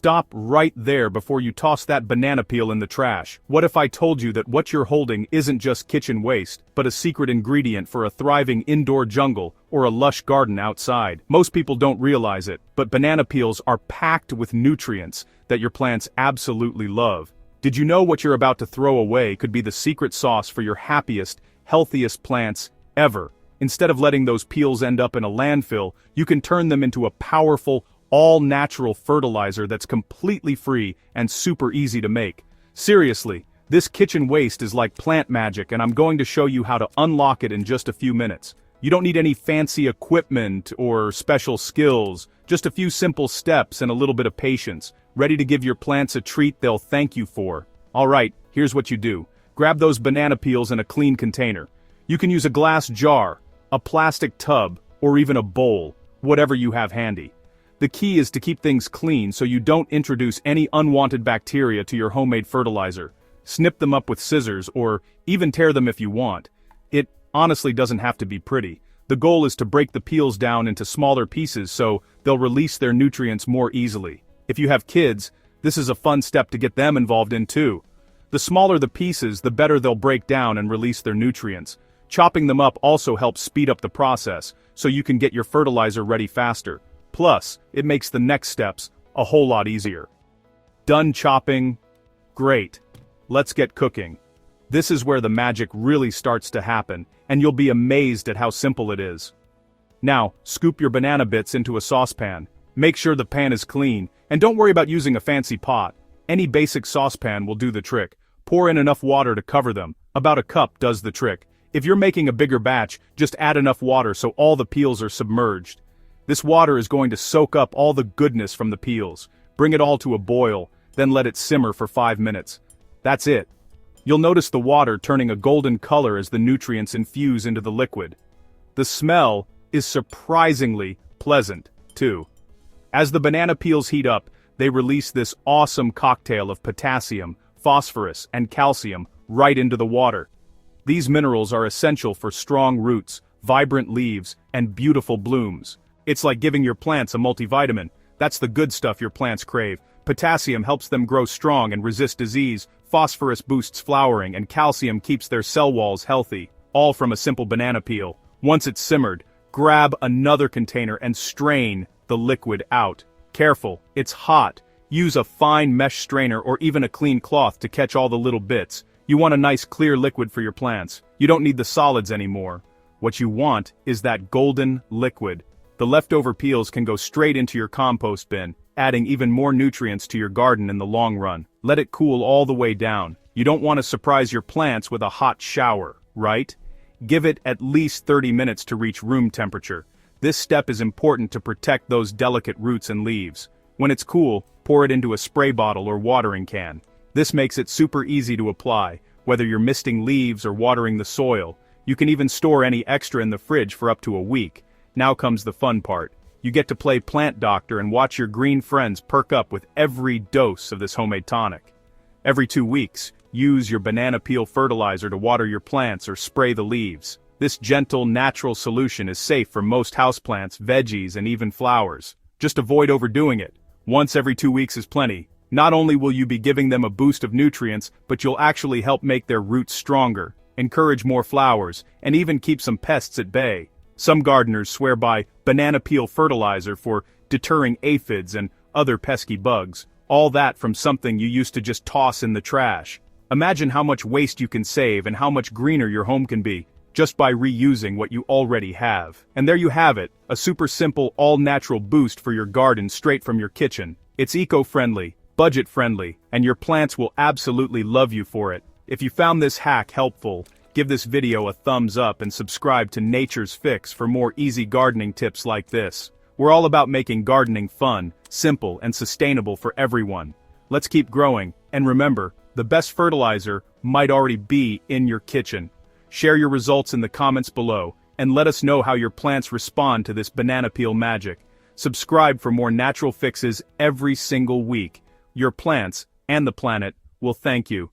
Stop right there before you toss that banana peel in the trash. What if I told you that what you're holding isn't just kitchen waste, but a secret ingredient for a thriving indoor jungle or a lush garden outside? Most people don't realize it, but banana peels are packed with nutrients that your plants absolutely love. Did you know what you're about to throw away could be the secret sauce for your happiest, healthiest plants ever? Instead of letting those peels end up in a landfill, you can turn them into a powerful, all-natural fertilizer that's completely free and super easy to make. Seriously, this kitchen waste is like plant magic, and I'm going to show you how to unlock it in just a few minutes. You don't need any fancy equipment or special skills, just a few simple steps and a little bit of patience, ready to give your plants a treat they'll thank you for. Alright, here's what you do. Grab those banana peels in a clean container. You can use a glass jar, a plastic tub, or even a bowl, whatever you have handy. The key is to keep things clean so you don't introduce any unwanted bacteria to your homemade fertilizer. Snip them up with scissors, or even tear them if you want. It honestly doesn't have to be pretty. The goal is to break the peels down into smaller pieces so they'll release their nutrients more easily. If you have kids, this is a fun step to get them involved in too. The smaller the pieces, the better they'll break down and release their nutrients. Chopping them up also helps speed up the process, so you can get your fertilizer ready faster. Plus, it makes the next steps a whole lot easier. Done chopping? Great. Let's get cooking. This is where the magic really starts to happen, and you'll be amazed at how simple it is. Now, scoop your banana bits into a saucepan. Make sure the pan is clean, and don't worry about using a fancy pot. Any basic saucepan will do the trick. Pour in enough water to cover them. About a cup does the trick. If you're making a bigger batch, just add enough water so all the peels are submerged. This water is going to soak up all the goodness from the peels. Bring it all to a boil, then let it simmer for 5 minutes. That's it. You'll notice the water turning a golden color as the nutrients infuse into the liquid. The smell is surprisingly pleasant, too. As the banana peels heat up, they release this awesome cocktail of potassium, phosphorus, and calcium right into the water. These minerals are essential for strong roots, vibrant leaves, and beautiful blooms. It's like giving your plants a multivitamin. That's the good stuff your plants crave. Potassium helps them grow strong and resist disease, phosphorus boosts flowering, and calcium keeps their cell walls healthy, all from a simple banana peel. Once it's simmered, grab another container and strain the liquid out. Careful, it's hot. Use a fine mesh strainer or even a clean cloth to catch all the little bits. You want a nice clear liquid for your plants. You don't need the solids anymore. What you want is that golden liquid. The leftover peels can go straight into your compost bin, adding even more nutrients to your garden in the long run. Let it cool all the way down. You don't want to surprise your plants with a hot shower, right? Give it at least 30 minutes to reach room temperature. This step is important to protect those delicate roots and leaves. When it's cool, pour it into a spray bottle or watering can. This makes it super easy to apply, whether you're misting leaves or watering the soil. You can even store any extra in the fridge for up to a week. Now comes the fun part. You get to play plant doctor and watch your green friends perk up with every dose of this homemade tonic. Every 2 weeks, use your banana peel fertilizer to water your plants or spray the leaves. This gentle, natural solution is safe for most houseplants, veggies, and even flowers. Just avoid overdoing it. Once every 2 weeks is plenty. Not only will you be giving them a boost of nutrients, but you'll actually help make their roots stronger, encourage more flowers, and even keep some pests at bay. Some gardeners swear by banana peel fertilizer for deterring aphids and other pesky bugs. All that from something you used to just toss in the trash. Imagine how much waste you can save and how much greener your home can be, just by reusing what you already have. And there you have it, a super simple, all-natural boost for your garden straight from your kitchen. It's eco-friendly, budget-friendly, and your plants will absolutely love you for it. If you found this hack helpful, give this video a thumbs up and subscribe to Nature's Fix for more easy gardening tips like this. We're all about making gardening fun, simple, and sustainable for everyone. Let's keep growing, and remember, the best fertilizer might already be in your kitchen. Share your results in the comments below, and let us know how your plants respond to this banana peel magic. Subscribe for more natural fixes every single week. Your plants, and the planet, will thank you.